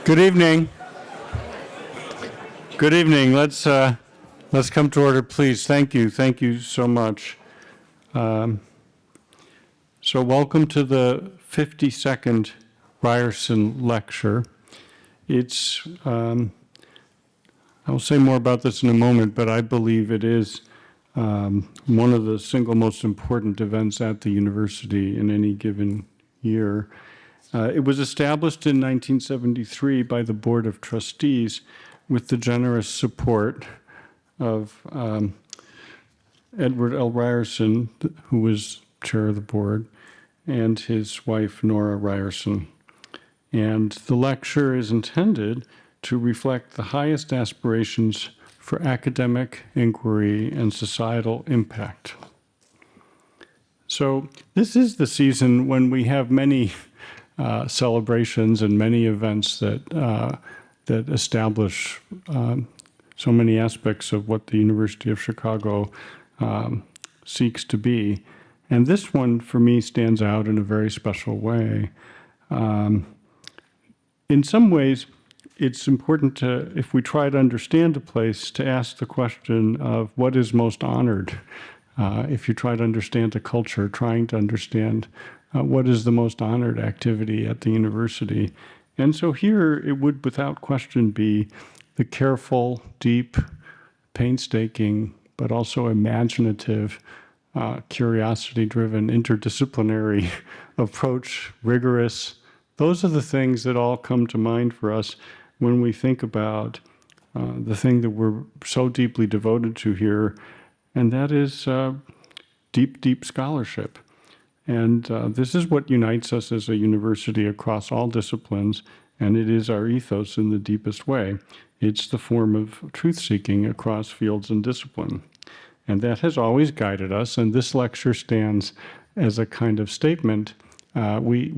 Good evening. Good evening. Let's come to order, please. Thank you so much. So welcome to the 52nd Ryerson Lecture. It's I'll say more about this in a moment, but I believe it is one of the single most important events at the university in any given year. It was established in 1973 by the Board of Trustees with the generous support of Edward L. Ryerson, who was chair of the board, and his wife, Nora Ryerson. And the lecture is intended to reflect the highest aspirations for academic inquiry and societal impact. So this is the season when we have many celebrations and many events that establish so many aspects of what the University of Chicago seeks to be. And this one, for me, stands out in a very special way. In some ways, it's important to, if we try to understand a place, to ask the question of what is most honored. If you try to understand a culture, trying to understand what is the most honored activity at the university. And so here it would without question be the careful, deep, painstaking, but also imaginative, curiosity-driven, interdisciplinary approach, rigorous. Those are the things that all come to mind for us when we think about the thing that we're so deeply devoted to here, and that is deep, deep scholarship. And this is what unites us as a university across all disciplines, and it is our ethos in the deepest way. It's the form of truth-seeking across fields and discipline. And that has always guided us, and this lecture stands as a kind of statement. We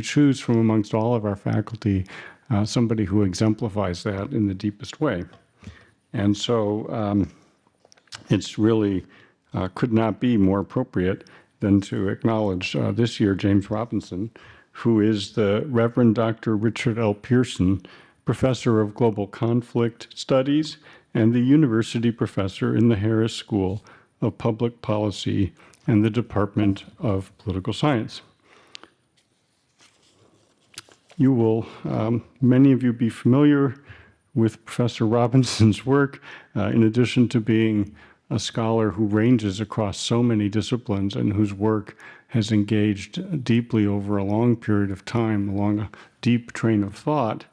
choose from amongst all of our faculty somebody who exemplifies that in the deepest way. And so it's really could not be more appropriate than to acknowledge this year James Robinson, who is the Reverend Dr. Richard L. Pearson, Professor of Global Conflict Studies and the University Professor in the Harris School of Public Policy and the Department of Political Science. You will, many of you, be familiar with Professor Robinson's work, in addition to being a scholar who ranges across so many disciplines and whose work has engaged deeply over a long period of time along a deep train of thought.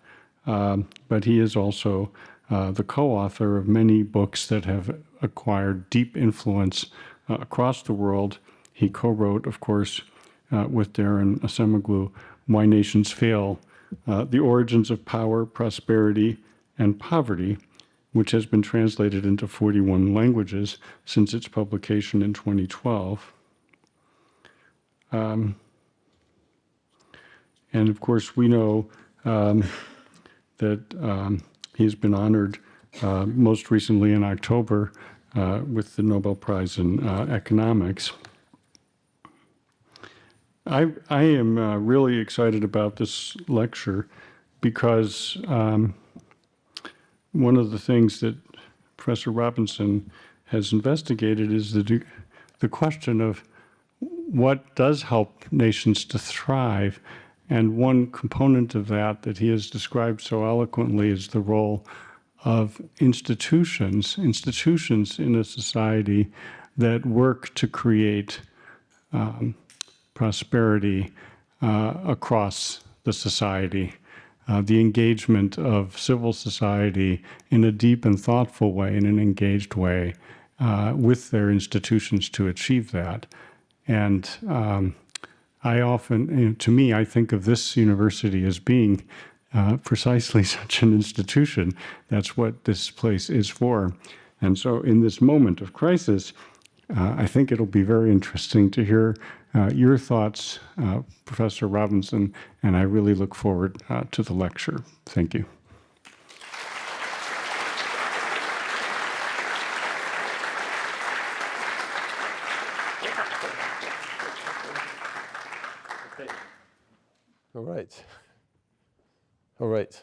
But he is also the co-author of many books that have acquired deep influence across the world. He co-wrote, of course, with Darren Asemoglu, Why Nations Fail, The Origins of Power, Prosperity, and Poverty, which has been translated into 41 languages since its publication in 2012. And of course, we know that he's been honored most recently in October with the Nobel Prize in Economics. I am really excited about this lecture because one of the things that Professor Robinson has investigated is the question of what does help nations to thrive. And one component of that he has described so eloquently is the role of institutions in a society that work to create prosperity across the society. The engagement of civil society in a deep and thoughtful way, in an engaged way, with their institutions to achieve that. And I often, to me, I think of this university as being precisely such an institution. That's what this place is for. And so in this moment of crisis, I think it'll be very interesting to hear your thoughts, Professor Robinson, and I really look forward to the lecture. Thank you. All right. All right.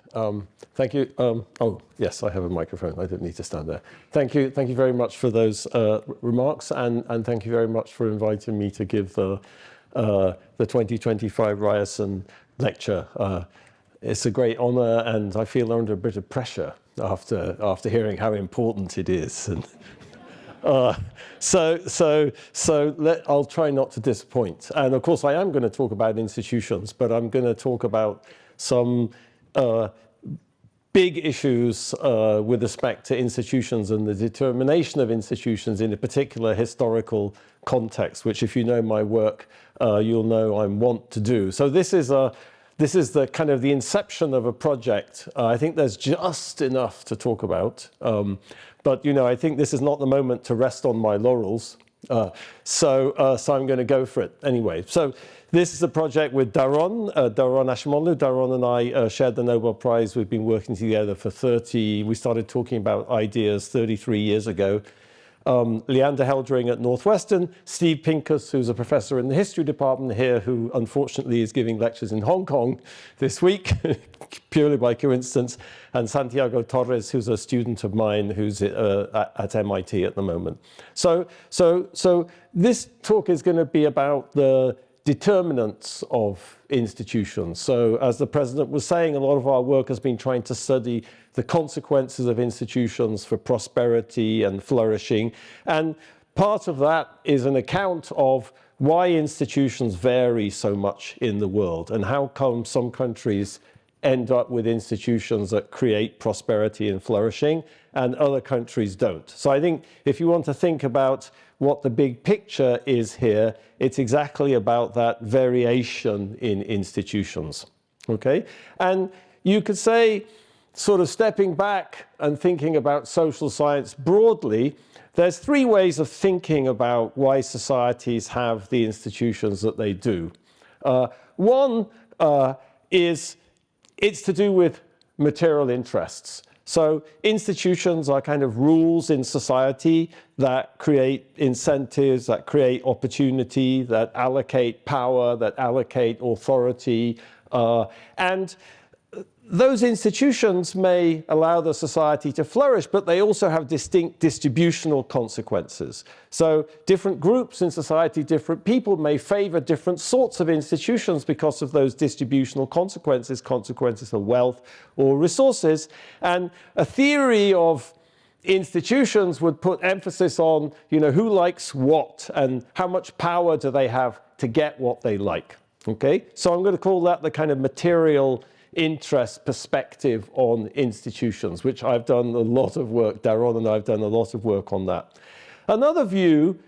Thank you. Oh, yes, I have a microphone. I don't need to stand there. Thank you. Thank you very much for those remarks, and thank you very much for inviting me to give the 2025 Ryerson Lecture. It's a great honor, and I feel under a bit of pressure after hearing how important it is. And I'll try not to disappoint. And of course, I am going to talk about institutions, but I'm going to talk about some big issues with respect to institutions and the determination of institutions in a particular historical context, which if you know my work, you'll know I want to do. So this is the kind of the inception of a project. I think there's just enough to talk about. But I think this is not the moment to rest on my laurels. So I'm going to go for it anyway. So this is a project with Daron Ashimoglu. Daron and I shared the Nobel Prize. We've been working together for we started talking about ideas 33 years ago. Leander Heldring at Northwestern, Steve Pincus, who's a professor in the history department here, who unfortunately is giving lectures in Hong Kong this week, purely by coincidence, and Santiago Torres, who's a student of mine who's at MIT at the moment. So this talk is going to be about the determinants of institutions. So as the president was saying, a lot of our work has been trying to study the consequences of institutions for prosperity and flourishing. And part of that is an account of why institutions vary so much in the world and how come some countries end up with institutions that create prosperity and flourishing and other countries don't. So I think if you want to think about what the big picture is here, it's exactly about that variation in institutions, okay? And you could say, sort of stepping back and thinking about social science broadly, there's three ways of thinking about why societies have the institutions that they do. One is it's to do with material interests. So institutions are kind of rules in society that create incentives, that create opportunity, that allocate power, that allocate authority. And those institutions may allow the society to flourish, but they also have distinct distributional consequences. So different groups in society, different people may favor different sorts of institutions because of those distributional consequences, consequences of wealth or resources. And a theory of institutions would put emphasis on, who likes what and how much power do they have to get what they like, okay? So I'm going to call that the kind of material interest perspective on institutions, which I've done a lot of work, Daron and I have done a lot of work on that. Another view,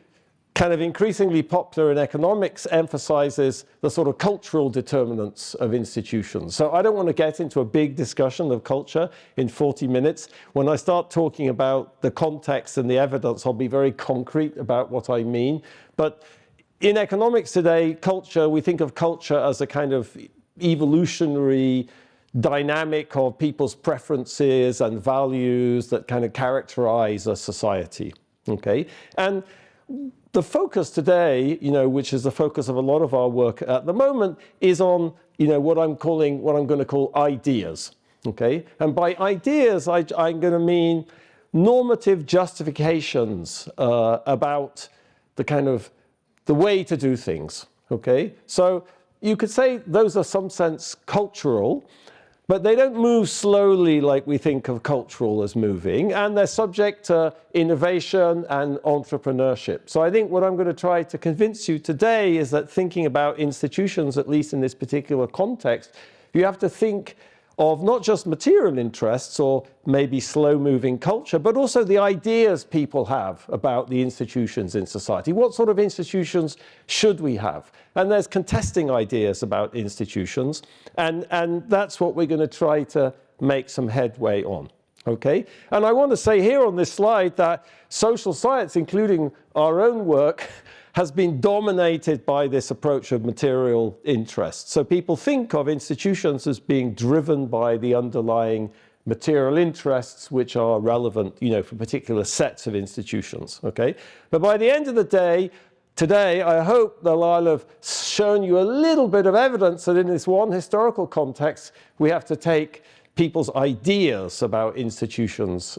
kind of increasingly popular in economics, emphasizes the sort of cultural determinants of institutions. So I don't want to get into a big discussion of culture in 40 minutes. When I start talking about the context and the evidence, I'll be very concrete about what I mean. But in economics today, culture, we think of culture as a kind of evolutionary dynamic of people's preferences and values that kind of characterize a society, okay? And the focus today, which is the focus of a lot of our work at the moment, is on, what I'm going to call ideas, okay? And by ideas, I'm going to mean normative justifications about the way to do things, okay? So you could say those are some sense cultural, but they don't move slowly like we think of cultural as moving, and they're subject to innovation and entrepreneurship. So I think what I'm going to try to convince you today is that thinking about institutions, at least in this particular context, you have to think of not just material interests or maybe slow-moving culture, but also the ideas people have about the institutions in society. What sort of institutions should we have? And there's contesting ideas about institutions, and that's what we're going to try to make some headway on, okay? And I want to say here on this slide that social science, including our own work, has been dominated by this approach of material interest. So people think of institutions as being driven by the underlying material interests which are relevant, for particular sets of institutions, okay? But by the end of the day, today, I hope that I'll have shown you a little bit of evidence that in this one historical context, we have to take people's ideas about institutions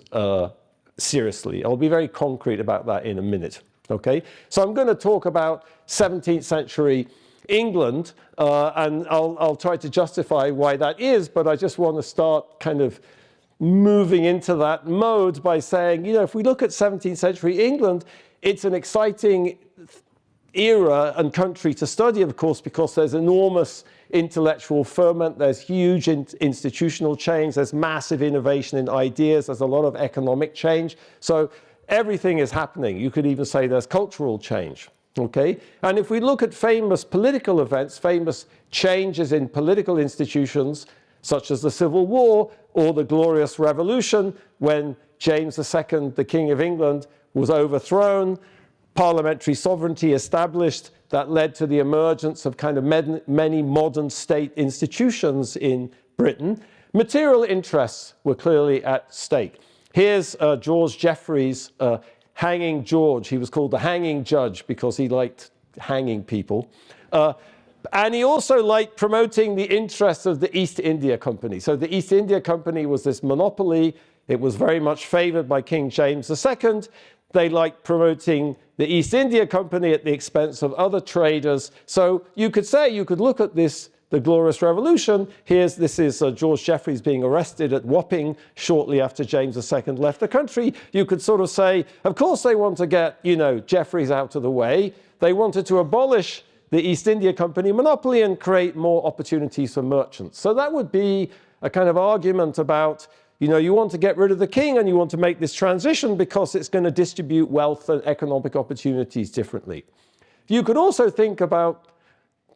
seriously. I'll be very concrete about that in a minute. Okay, so I'm going to talk about 17th century England, and I'll try to justify why that is, but I just want to start kind of moving into that mode by saying, you know, if we look at 17th century England, it's an exciting era and country to study, of course, because there's enormous intellectual ferment, there's huge institutional change, there's massive innovation in ideas, there's a lot of economic change. So everything is happening. You could even say there's cultural change. Okay? And if we look at famous political events, famous changes in political institutions, such as the Civil War or the Glorious Revolution, when James II, the King of England, was overthrown, parliamentary sovereignty established, that led to the emergence of kind of many modern state institutions in Britain. Material interests were clearly at stake. Here's George Jeffreys' Hanging George. He was called the Hanging Judge because he liked hanging people. And he also liked promoting the interests of the East India Company. So the East India Company was this monopoly. It was very much favored by King James II. They liked promoting the East India Company at the expense of other traders. So you could say, you could look at this, the Glorious Revolution. This is George Jeffreys being arrested at Wapping shortly after James II left the country. You could sort of say, of course they want to get, you know, Jeffreys out of the way. They wanted to abolish the East India Company monopoly and create more opportunities for merchants. So that would be a kind of argument about, you know, you want to get rid of the king and you want to make this transition because it's going to distribute wealth and economic opportunities differently. You could also think about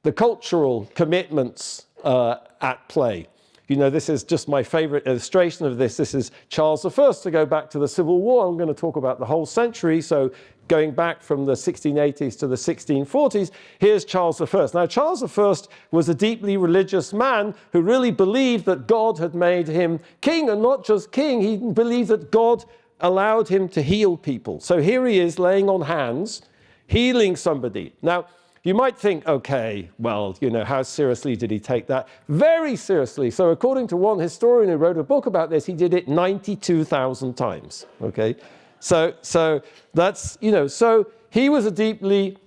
the cultural commitments at play. You know, this is just my favorite illustration of this. This is Charles I, to go back to the Civil War. I'm going to talk about the whole century. So going back from the 1680s to the 1640s, here's Charles I. Now, Charles I was a deeply religious man who really believed that God had made him king, and not just king. He believed that God allowed him to heal people. So here he is laying on hands, healing somebody. Now, you might think, okay, well, you know, how seriously did he take that? Very seriously. So according to one historian who wrote a book about this, he did it 92,000 times, okay? So that's, you know, so he was a deeply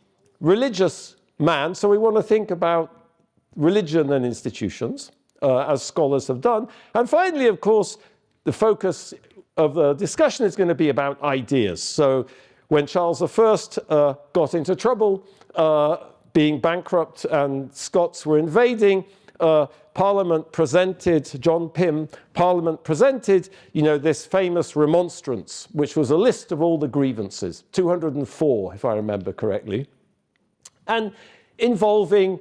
religious man. So we want to think about religion and institutions, as scholars have done. And finally, of course, the focus of the discussion is going to be about ideas. So when Charles I got into trouble, being bankrupt and Scots were invading, Parliament presented, John Pym, Parliament presented, you know, this famous remonstrance, which was a list of all the grievances, 204, if I remember correctly, and involving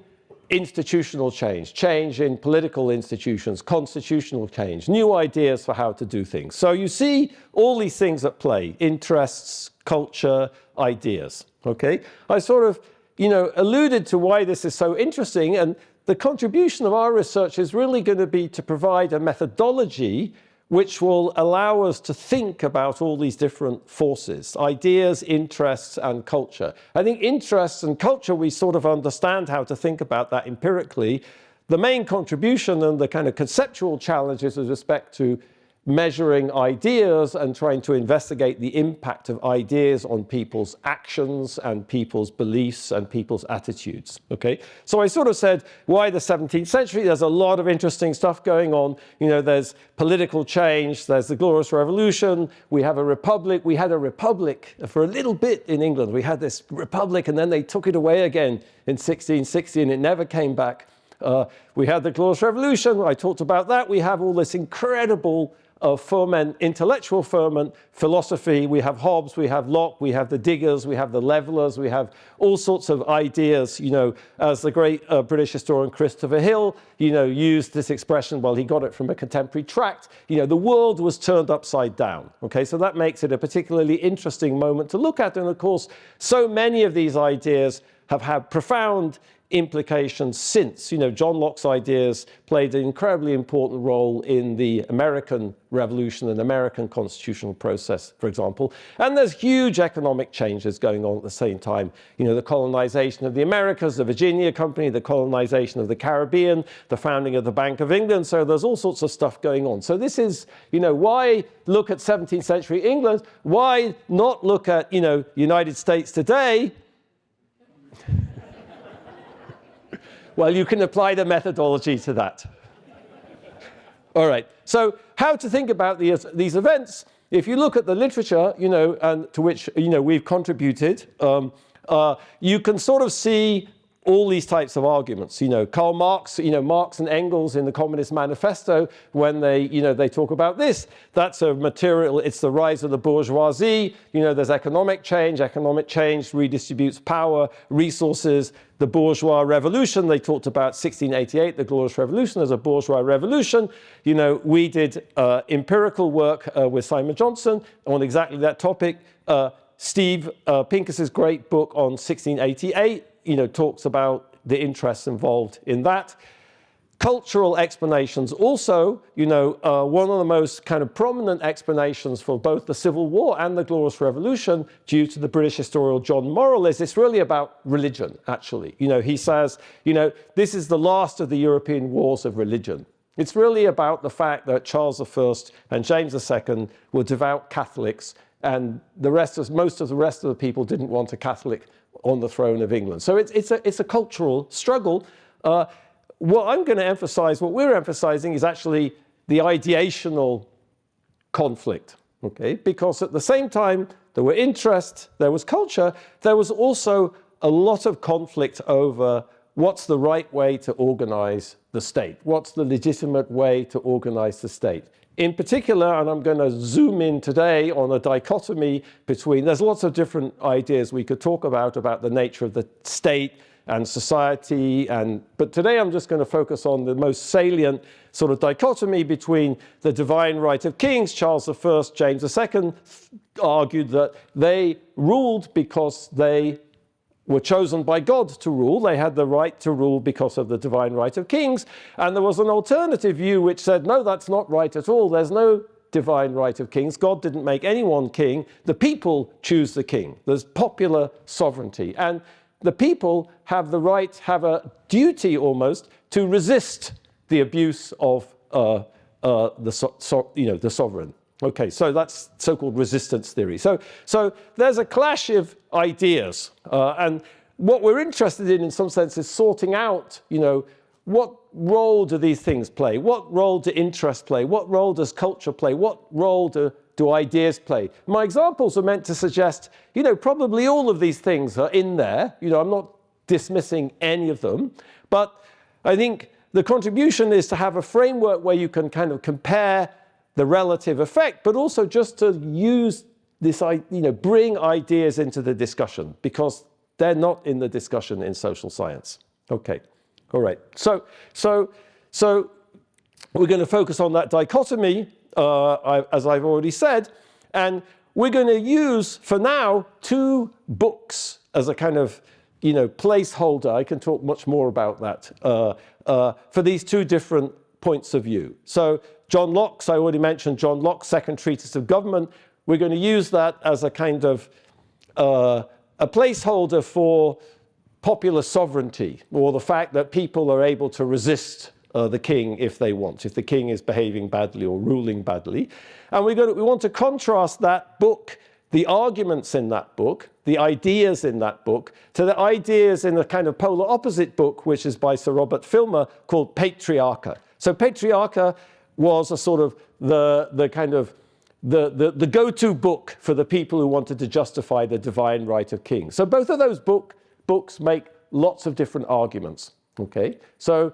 institutional change, change in political institutions, constitutional change, new ideas for how to do things. So you see all these things at play, interests, culture, ideas, okay? I sort of, you know, alluded to why this is so interesting, and the contribution of our research is really going to be to provide a methodology which will allow us to think about all these different forces, ideas, interests, and culture. I think interests and culture, we sort of understand how to think about that empirically. The main contribution and the kind of conceptual challenges with respect to measuring ideas and trying to investigate the impact of ideas on people's actions and people's beliefs and people's attitudes, okay? So I sort of said, why the 17th century? There's a lot of interesting stuff going on. You know, there's political change, there's the Glorious Revolution, we have a republic. We had a republic for a little bit in England. We had this republic and then they took it away again in 1660 and it never came back. We had the Glorious Revolution, I talked about that. We have all this incredible ferment, intellectual ferment, philosophy. We have Hobbes, we have Locke, we have the Diggers, we have the Levelers, we have all sorts of ideas, you know, as the great British historian Christopher Hill, you know, used this expression, well, he got it from a contemporary tract, you know, the world was turned upside down, okay? So that makes it a particularly interesting moment to look at. And of course, so many of these ideas have had profound implications since. You know, John Locke's ideas played an incredibly important role in the American Revolution and American constitutional process, for example. And there's huge economic changes going on at the same time. You know, the colonization of the Americas, the Virginia Company, the colonization of the Caribbean, the founding of the Bank of England. So there's all sorts of stuff going on. So this is, you know, why look at 17th century England? Why not look at, you know, United States today? Well, you can apply the methodology to that. All right, so how to think about these events? If you look at the literature, you know, and to which, you know, we've contributed, you can sort of see all these types of arguments. You know, Karl Marx, you know, Marx and Engels in the Communist Manifesto, when they, you know, they talk about this, that's a material, it's the rise of the bourgeoisie. You know, there's economic change redistributes power, resources, the bourgeois revolution. They talked about 1688, the Glorious Revolution, as a bourgeois revolution. You know, we did empirical work with Simon Johnson on exactly that topic. Steve Pincus's great book on 1688, you know, talks about the interests involved in that. Cultural explanations also, you know, one of the most kind of prominent explanations for both the Civil War and the Glorious Revolution, due to the British historian John Morrell, is it's really about religion, actually. You know, he says, you know, this is the last of the European wars of religion. It's really about the fact that Charles I and James II were devout Catholics, and most of the rest of the people didn't want a Catholic on the throne of England. So it's a cultural struggle. What I'm going to emphasize, what we're emphasizing, is actually the ideational conflict, okay? Because at the same time there were interest, there was culture, there was also a lot of conflict over what's the right way to organize the state, what's the legitimate way to organize the state. In particular, and I'm going to zoom in today on a dichotomy between, there's lots of different ideas we could talk about the nature of the state and society, but today I'm just going to focus on the most salient sort of dichotomy between the divine right of kings. Charles I, James II argued that they ruled because they were chosen by God to rule. They had the right to rule because of the divine right of kings. And there was an alternative view which said, no, that's not right at all. There's no divine right of kings. God didn't make anyone king. The people choose the king. There's popular sovereignty. And the people have the right, have a duty almost, to resist the abuse of the sovereign. Okay, so that's so-called resistance theory. So there's a clash of ideas, and what we're interested in some sense, is sorting out, you know, what role do these things play? What role do interests play? What role does culture play? What role do ideas play? My examples are meant to suggest, you know, probably all of these things are in there. You know, I'm not dismissing any of them, but I think the contribution is to have a framework where you can kind of compare the relative effect, but also just to use this, you know, bring ideas into the discussion, because they're not in the discussion in social science. Okay, all right. So we're going to focus on that dichotomy, as I've already said, and we're going to use, for now, 2 books as a kind of, you know, placeholder. I can talk much more about that for these 2 different points of view. So John Locke's, I already mentioned John Locke's Second Treatise of Government. We're going to use that as a kind of a placeholder for popular sovereignty, or the fact that people are able to resist the king if they want, if the king is behaving badly or ruling badly. And we want to contrast that book, the arguments in that book, the ideas in that book, to the ideas in a kind of polar opposite book, which is by Sir Robert Filmer, called Patriarcha. So Patriarcha was a sort of the kind of the go-to book for the people who wanted to justify the divine right of kings. So both of those books make lots of different arguments. Okay, so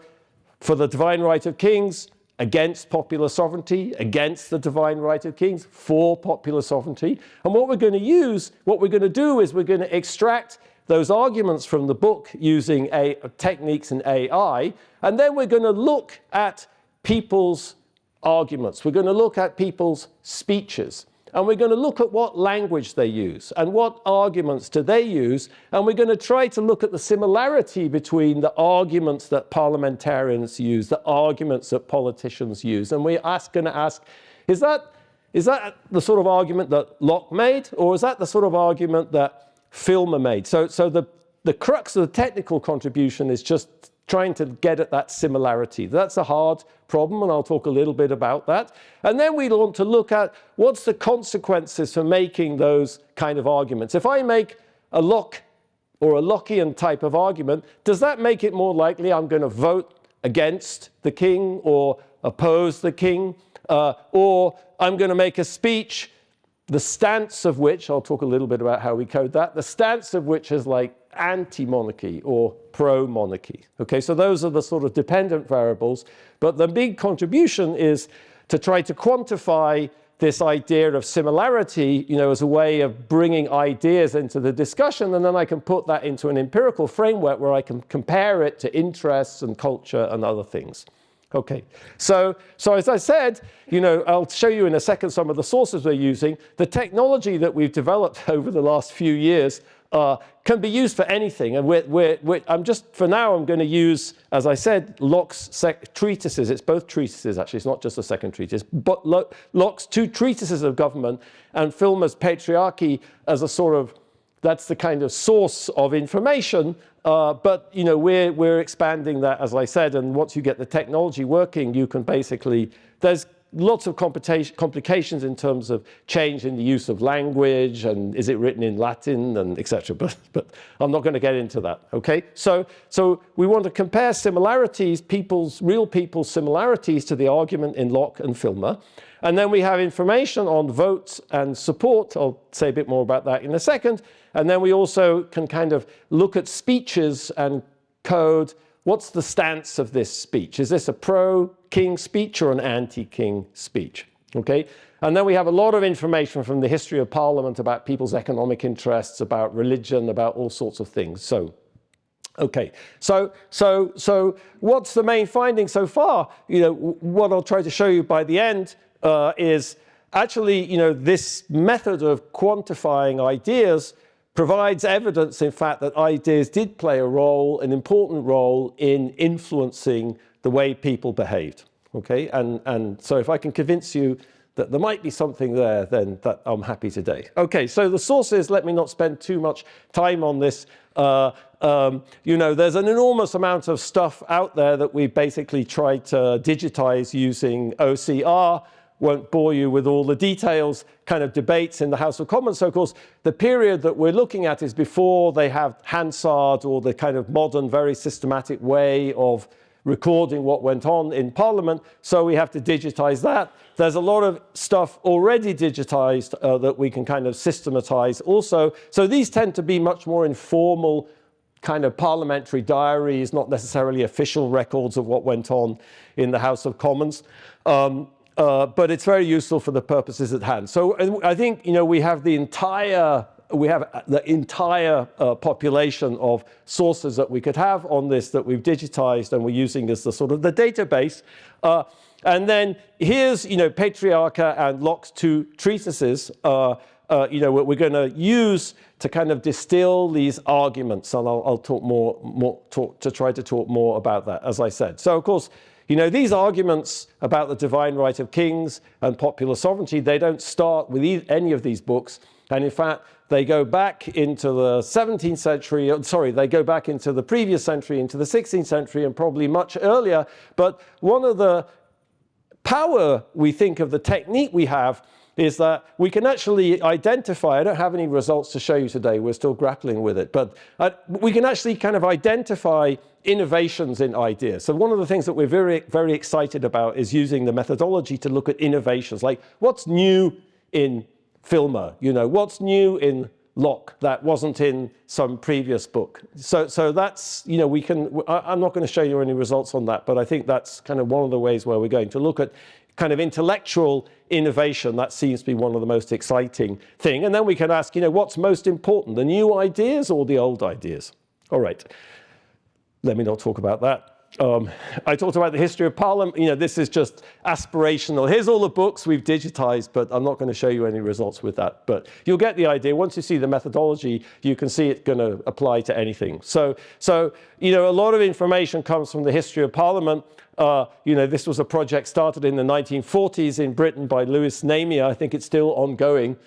for the divine right of kings, against popular sovereignty, against the divine right of kings, for popular sovereignty. And what we're going to do is we're going to extract those arguments from the book using techniques in AI, and then we're going to look at people's arguments. We're going to look at people's speeches. and we're going to look at what language they use and what arguments do they use, and we're going to try to look at the similarity between the arguments that parliamentarians use, the arguments that politicians use. And we're going to ask, is that the sort of argument that Locke made, or is that the sort of argument that Filmer made? So the crux of the technical contribution is just trying to get at that similarity. That's a hard problem, and I'll talk a little bit about that. And then we want to look at what's the consequences for making those kind of arguments. If I make a Locke or a Lockean type of argument, does that make it more likely I'm going to vote against the king or oppose the king? Or I'm going to make a speech, the stance of which, I'll talk a little bit about how we code that, the stance of which is like anti-monarchy or pro-monarchy. Okay, so those are the sort of dependent variables. But the big contribution is to try to quantify this idea of similarity, as a way of bringing ideas into the discussion, and then I can put that into an empirical framework where I can compare it to interests and culture and other things. Okay, so as I said, I'll show you in a second some of the sources we're using. The technology that we've developed over the last few years can be used for anything. And for now, I'm going to use, as I said, Locke's treatises. It's both treatises, actually. It's not just a second treatise. But Locke's two treatises of government and Filmer's Patriarchy as a sort of, that's the kind of source of information. But we're expanding that, as I said, and once you get the technology working, you can basically, there's lots of complications in terms of change in the use of language, and is it written in Latin, and etc. But I'm not going to get into that. Okay, so we want to compare similarities, real people's similarities to the argument in Locke and Filmer. And then we have information on votes and support. I'll say a bit more about that in a second. And then we also can kind of look at speeches and code. What's the stance of this speech? Is this a pro-king speech or an anti-king speech? Okay. And then we have a lot of information from the history of Parliament about people's economic interests, about religion, about all sorts of things. So, okay. So what's the main finding so far? What I'll try to show you by the end is actually, this method of quantifying ideas provides evidence, in fact, that ideas did play an important role in influencing the way people behaved. Okay, and so if I can convince you that there might be something there, then I'm happy today. Okay, so the sources, let me not spend too much time on this. There's an enormous amount of stuff out there that we basically tried to digitize using OCR. Won't bore you with all the details, kind of debates in the House of Commons. So, of course, the period that we're looking at is before they have Hansard or the kind of modern, very systematic way of recording what went on in Parliament. So we have to digitize that. There's a lot of stuff already digitized that we can kind of systematize also. So these tend to be much more informal kind of parliamentary diaries, not necessarily official records of what went on in the House of Commons. But it's very useful for the purposes at hand. So I think, we have the entire population of sources that we could have on this that we've digitized and we're using as the sort of the database. And then here's, Patriarcha and Locke's two treatises, what we're going to use to kind of distill these arguments. And I'll talk try to talk more about that, as I said. So, of course, these arguments about the divine right of kings and popular sovereignty, they don't start with any of these books. And in fact, they go back into the 17th century, they go back into the previous century, into the 16th century, and probably much earlier. But one of the power, we think, of the technique we have is that we can actually identify, I don't have any results to show you today, we're still grappling with it, but we can actually kind of identify innovations in ideas. So one of the things that we're very, very excited about is using the methodology to look at innovations, like what's new in Filmer, what's new in Locke that wasn't in some previous book. So that's, we can, I'm not going to show you any results on that, but I think that's kind of one of the ways where we're going to look at kind of intellectual innovation. That seems to be one of the most exciting thing. And then we can ask, what's most important, the new ideas or the old ideas? All right. Let me not talk about that. I talked about the history of Parliament. You know, this is just aspirational. Here's all the books we've digitized, but I'm not going to show you any results with that. But you'll get the idea. Once you see the methodology, you can see it's going to apply to anything. So you know, a lot of information comes from the history of Parliament. You know, this was a project started in the 1940s in Britain by Louis Namier. I think it's still ongoing.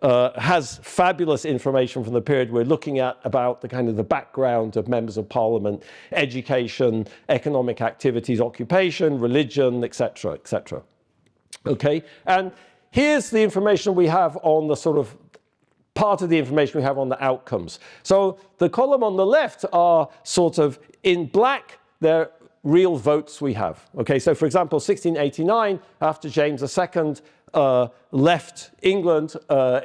Has fabulous information from the period we're looking at about the kind of the background of members of Parliament, education, economic activities, occupation, religion, etc., etc. Okay, and here's the information we have on the sort of part of the information we have on the outcomes. So the column on the left are sort of in black. They're real votes we have. Okay, so for example, 1689, after James II left England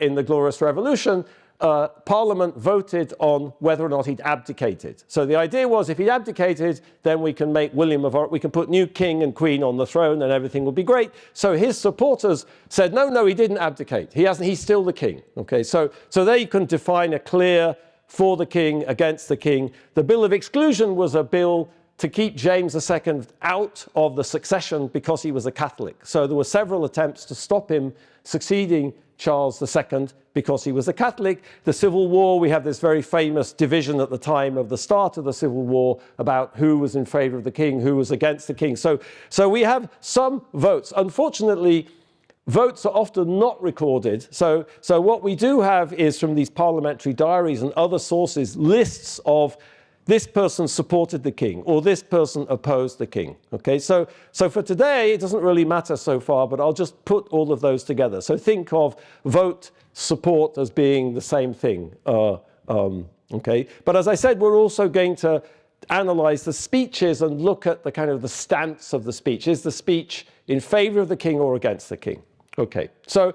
in the Glorious Revolution, Parliament voted on whether or not he'd abdicated. So the idea was, if he abdicated, then we can make we can put new king and queen on the throne, and everything will be great. So his supporters said, no, he didn't abdicate. He's still the king. Okay, so there you can define a clear for the king, against the king. The Bill of Exclusion was a bill to keep James II out of the succession because he was a Catholic. So there were several attempts to stop him succeeding Charles II because he was a Catholic. The Civil War, we have this very famous division at the time of the start of the Civil War about who was in favor of the king, who was against the king. So we have some votes. Unfortunately, votes are often not recorded. So what we do have is, from these parliamentary diaries and other sources, lists of this person supported the king, or this person opposed the king. Okay, so for today, it doesn't really matter so far, but I'll just put all of those together. So think of vote, support as being the same thing. Okay, but as I said, we're also going to analyze the speeches and look at the kind of the stance of the speech. Is the speech in favor of the king or against the king? Okay, so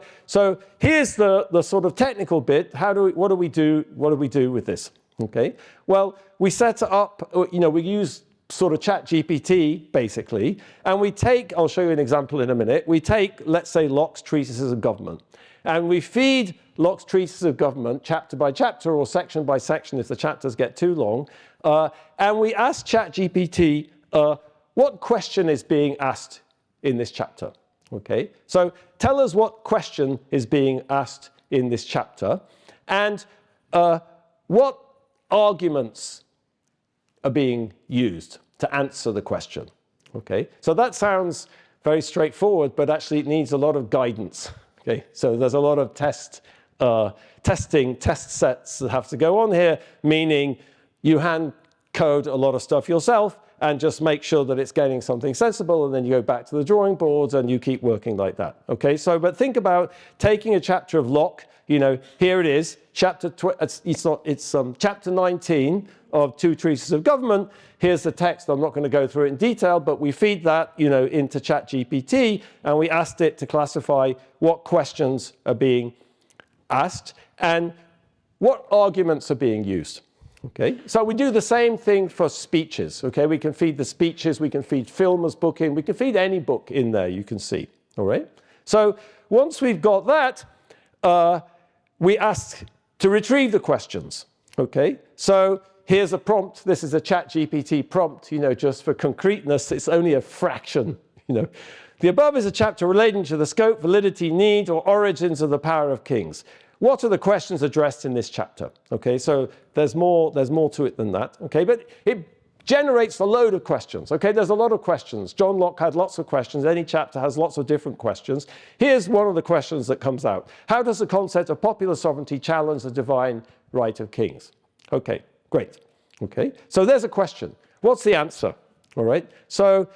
here's the sort of technical bit. What do we do with this? Okay, well, we set up, you know, we use sort of ChatGPT basically, and we take, I'll show you an example in a minute, we take, let's say, Locke's Treatises of Government, and we feed Locke's Treatises of Government chapter by chapter or section by section if the chapters get too long, and we ask ChatGPT what question is being asked in this chapter. Okay, so tell us what question is being asked in this chapter, and what arguments are being used to answer the question. Okay, so that sounds very straightforward, but actually it needs a lot of guidance. Okay, so there's a lot of test sets that have to go on here, meaning you hand code a lot of stuff yourself and just make sure that it's getting something sensible, and then you go back to the drawing boards and you keep working like that. Okay, so but think about taking a chapter of Locke. You know, here it is, chapter 19 of Two Treatises of Government. Here's the text. I'm not going to go through it in detail, but we feed that, you know, into ChatGPT, and we asked it to classify what questions are being asked and what arguments are being used. Okay, so we do the same thing for speeches. Okay, we can feed the speeches, we can feed Filmer's book in, we can feed any book in there, you can see. All right, so once we've got that, we ask to retrieve the questions. Okay, so here's a prompt. This is a ChatGPT prompt, you know, just for concreteness. It's only a fraction, you know. The above is a chapter relating to the scope, validity, need, or origins of the power of kings. What are the questions addressed in this chapter? Okay, so there's more to it than that. Okay, but it generates a load of questions. Okay, there's a lot of questions. John Locke had lots of questions. Any chapter has lots of different questions. Here's one of the questions that comes out. How does the concept of popular sovereignty challenge the divine right of kings? Okay, great. Okay, so there's a question. What's the answer? All right, so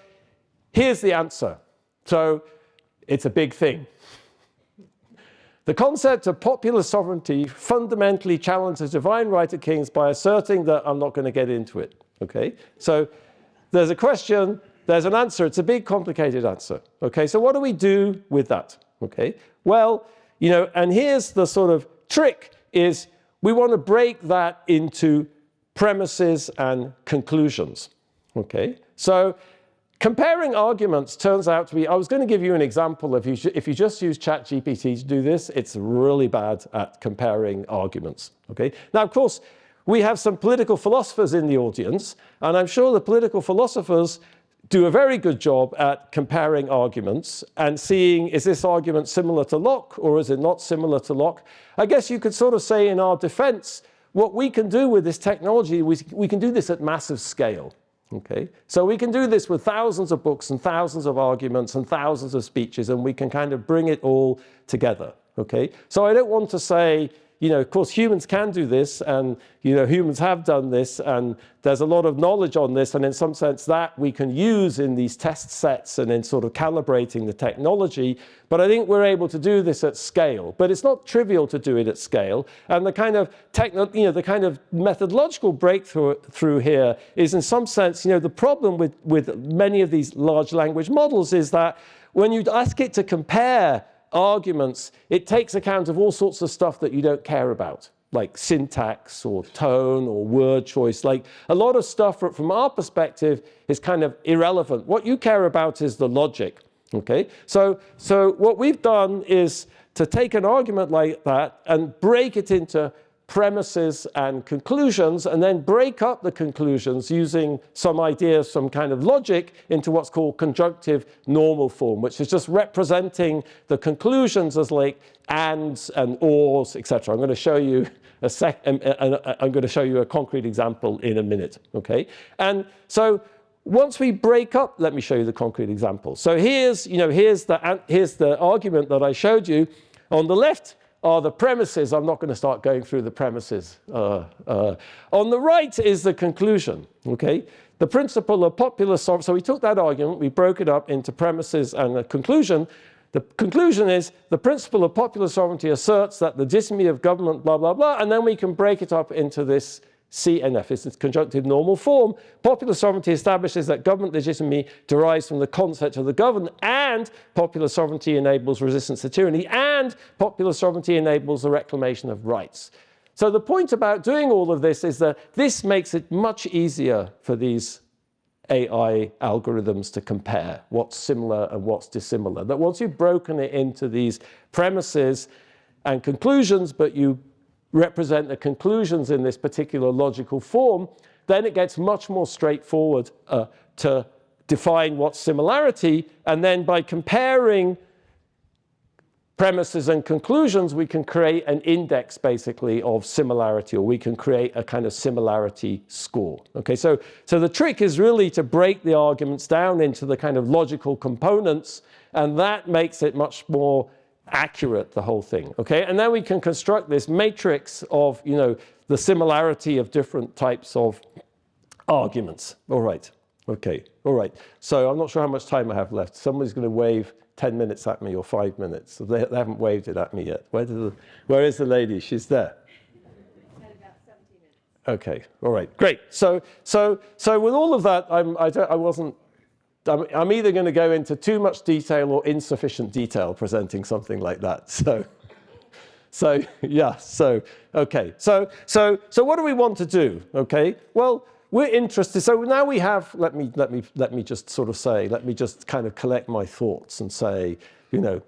here's the answer. So it's a big thing. The concept of popular sovereignty fundamentally challenges the divine right of kings by asserting that, I'm not going to get into it. Okay, so there's a question, there's an answer. It's a big, complicated answer. Okay, so what do we do with that? Okay, well, you know, and here's the sort of trick is we want to break that into premises and conclusions. Okay, so comparing arguments turns out to be, I was going to give you an example of if you just use ChatGPT to do this, it's really bad at comparing arguments. Okay, now of course, we have some political philosophers in the audience, and I'm sure the political philosophers do a very good job at comparing arguments and seeing, is this argument similar to Locke or is it not similar to Locke? I guess you could sort of say in our defense, what we can do with this technology, we can do this at massive scale. Okay, so we can do this with thousands of books and thousands of arguments and thousands of speeches, and we can kind of bring it all together. Okay, so I don't want to say, you know, of course humans can do this, and you know, humans have done this, and there's a lot of knowledge on this, and in some sense that we can use in these test sets and in sort of calibrating the technology. But I think we're able to do this at scale. But it's not trivial to do it at scale. And the kind of the kind of methodological breakthrough here is, in some sense, you know, the problem with many of these large language models is that when you ask it to compare arguments, it takes account of all sorts of stuff that you don't care about, like syntax or tone or word choice. Like a lot of stuff from our perspective is kind of irrelevant. What you care about is the logic. Okay, so what we've done is to take an argument like that and break it into premises and conclusions, and then break up the conclusions using some ideas, some kind of logic, into what's called conjunctive normal form, which is just representing the conclusions as like ands and ors, etc. I'm going to show you I'm going to show you a concrete example in a minute. Okay, and so once we break up, let me show you the concrete example. So here's the argument that I showed you. On the left are the premises. I'm not going to start going through the premises. On the right is the conclusion. Okay, the principle of popular sovereignty. So we took that argument, we broke it up into premises and a conclusion. The conclusion is the principle of popular sovereignty asserts that the legitimacy of government, blah, blah, blah, and then we can break it up into this CNF, it's its conjunctive normal form. Popular sovereignty establishes that government legitimacy derives from the concept of the governed, and popular sovereignty enables resistance to tyranny, and popular sovereignty enables the reclamation of rights. So the point about doing all of this is that this makes it much easier for these AI algorithms to compare what's similar and what's dissimilar. That once you've broken it into these premises and conclusions, but you represent the conclusions in this particular logical form, then it gets much more straightforward to define what's similarity. And then by comparing premises and conclusions, we can create an index, basically, of similarity, or we can create a kind of similarity score. Okay, so the trick is really to break the arguments down into the kind of logical components, and that makes it much more accurate, the whole thing. Okay, and then we can construct this matrix of, you know, the similarity of different types of arguments. All right. Okay. All right. So I'm not sure how much time I have left. Somebody's going to wave 10 minutes at me or 5 minutes. So they haven't waved it at me yet. Where is the lady? She's there. About 17 minutes. Okay. All right. Great. So with all of that, I'm either going to go into too much detail or insufficient detail presenting something like that. Okay. So what do we want to do? Okay. Well, we're interested. So now we have. Let me just sort of say. Let me just kind of collect my thoughts and say, you know,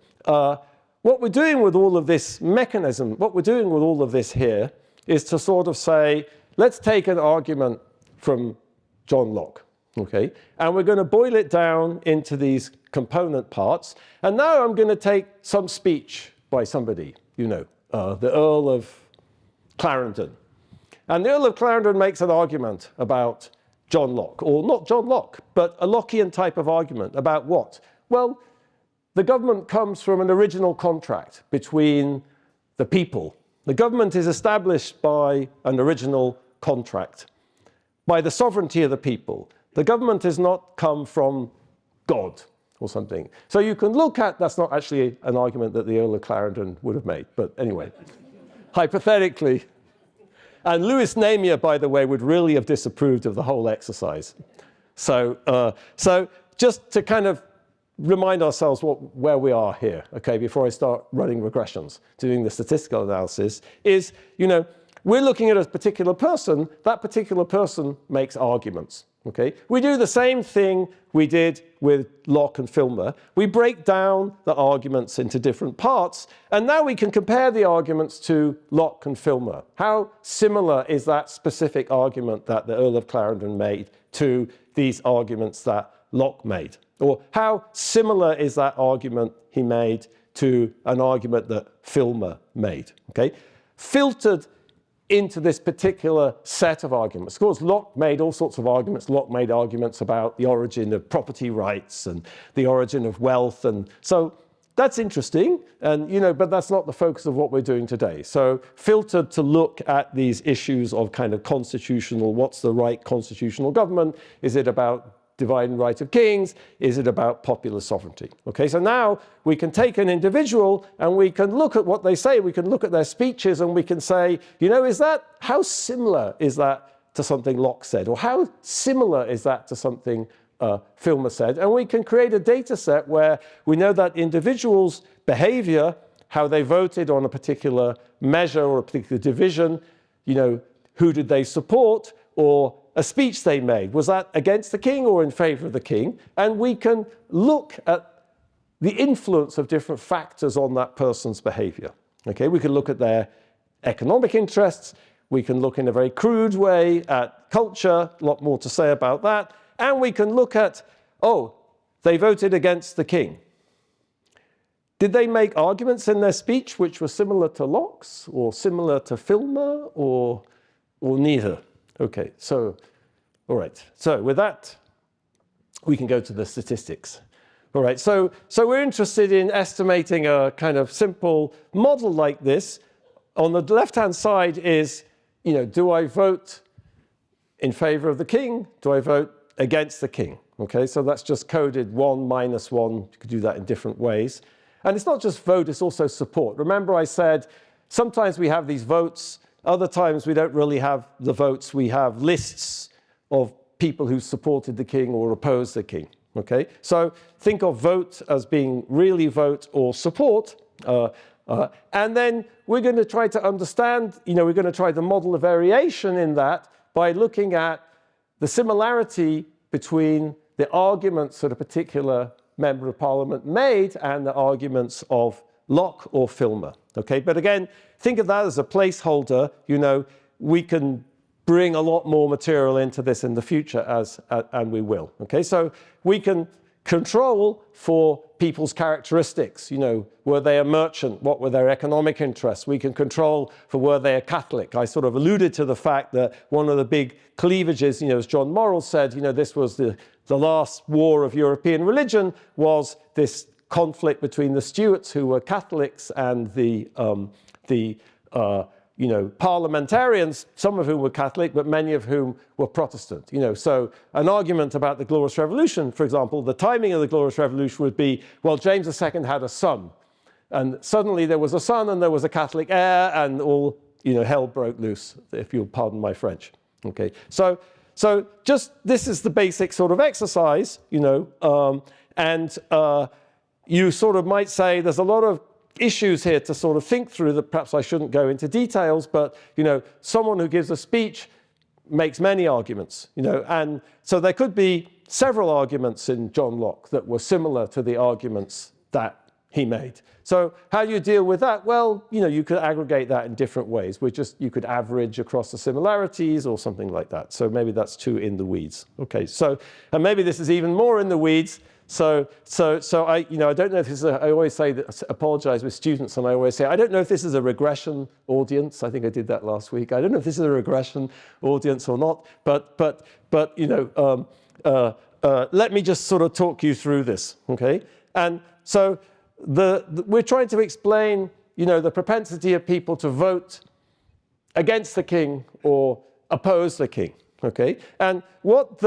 what we're doing with all of this mechanism, what we're doing with all of this here, is to sort of say, let's take an argument from John Locke. Okay, and we're going to boil it down into these component parts. And now I'm going to take some speech by somebody, you know, the Earl of Clarendon. And the Earl of Clarendon makes an argument about John Locke, or not John Locke, but a Lockean type of argument about what? Well, the government comes from an original contract between the people. The government is established by an original contract, by the sovereignty of the people. The government has not come from God or something. So you can look at, that's not actually an argument that the Earl of Clarendon would have made, but anyway, hypothetically. And Louis Namier, by the way, would really have disapproved of the whole exercise. So just to kind of remind ourselves where we are here, okay, before I start running regressions, doing the statistical analysis, is, you know, we're looking at a particular person. That particular person makes arguments. Okay? We do the same thing we did with Locke and Filmer. We break down the arguments into different parts, and now we can compare the arguments to Locke and Filmer. How similar is that specific argument that the Earl of Clarendon made to these arguments that Locke made? Or how similar is that argument he made to an argument that Filmer made? Okay? Filtered into this particular set of arguments. Of course, Locke made all sorts of arguments. Locke made arguments about the origin of property rights and the origin of wealth. And so that's interesting, and, but that's not the focus of what we're doing today. So filtered to look at these issues of kind of constitutional, what's the right constitutional government? Is it about divine right of kings? Is it about popular sovereignty? Okay, so now we can take an individual and we can look at what they say, we can look at their speeches, and we can say, how similar is that to something Locke said? Or how similar is that to something Filmer said? And we can create a data set where we know that individuals' behavior, how they voted on a particular measure or a particular division, who did they support, or a speech they made, was that against the king or in favor of the king? And we can look at the influence of different factors on that person's behavior. Okay, we can look at their economic interests, we can look in a very crude way at culture, a lot more to say about that, and we can look at, they voted against the king. Did they make arguments in their speech which were similar to Locke's, or similar to Filmer, or neither? Okay, so, all right. So with that, we can go to the statistics. All right, so we're interested in estimating a kind of simple model like this. On the left-hand side is, do I vote in favor of the king? Do I vote against the king? Okay, so that's just coded 1 minus 1. You could do that in different ways. And it's not just vote, it's also support. Remember I said sometimes we have these votes, other times we don't really have the votes. We have lists of people who supported the king or opposed the king. Okay, so think of vote as being really vote or support. And then we're going to try to understand, we're going to try to model a variation in that by looking at the similarity between the arguments that a particular member of parliament made and the arguments of Locke or Filmer. Okay, but again, think of that as a placeholder. We can bring a lot more material into this in the future, and we will. Okay, so we can control for people's characteristics. Were they a merchant? What were their economic interests? We can control for were they a Catholic. I sort of alluded to the fact that one of the big cleavages, as John Morrell said, this was the last war of European religion, was this conflict between the Stuarts, who were Catholics, and the parliamentarians, some of whom were Catholic, but many of whom were Protestant. So an argument about the Glorious Revolution, for example, the timing of the Glorious Revolution would be, well, James II had a son, and suddenly there was a son and there was a Catholic heir, and all, hell broke loose, if you'll pardon my French. Okay, so just this is the basic sort of exercise, and you sort of might say there's a lot of issues here to sort of think through that perhaps I shouldn't go into details, but, someone who gives a speech makes many arguments, and so there could be several arguments in John Locke that were similar to the arguments that he made. So how do you deal with that? Well, you could aggregate that in different ways. You could average across the similarities or something like that. So maybe that's too in the weeds. Okay, so, and maybe this is even more in the weeds. So I don't know if this is I always say that, apologize with students, and I always say, I don't know if this is a regression audience. I think I did that last week. I don't know if this is a regression audience or not, but let me just sort of talk you through this, okay? And so we're trying to explain, the propensity of people to vote against the king or oppose the king, okay? And what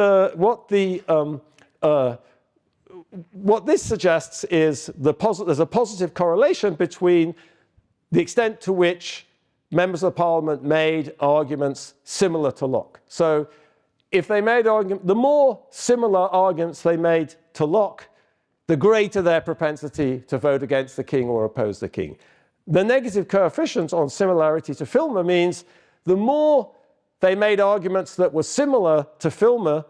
this suggests is there's a positive correlation between the extent to which members of parliament made arguments similar to Locke. So if they made the more similar arguments they made to Locke, the greater their propensity to vote against the king or oppose the king. The negative coefficient on similarity to Filmer means the more they made arguments that were similar to Filmer,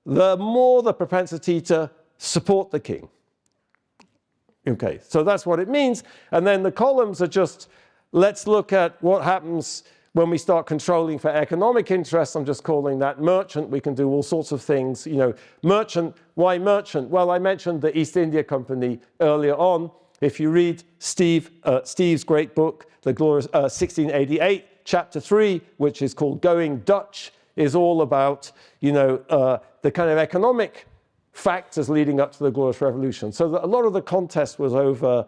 the more the propensity to support the king. Okay, so that's what it means. And then the columns are just, let's look at what happens when we start controlling for economic interests. I'm just calling that merchant. We can do all sorts of things. You know, merchant, why merchant? Well, I mentioned the East India Company earlier on. If you read Steve's great book, The Glorious 1688, chapter 3, which is called Going Dutch, is all about, you know, the kind of economic factors leading up to the Glorious Revolution. So a lot of the contest was over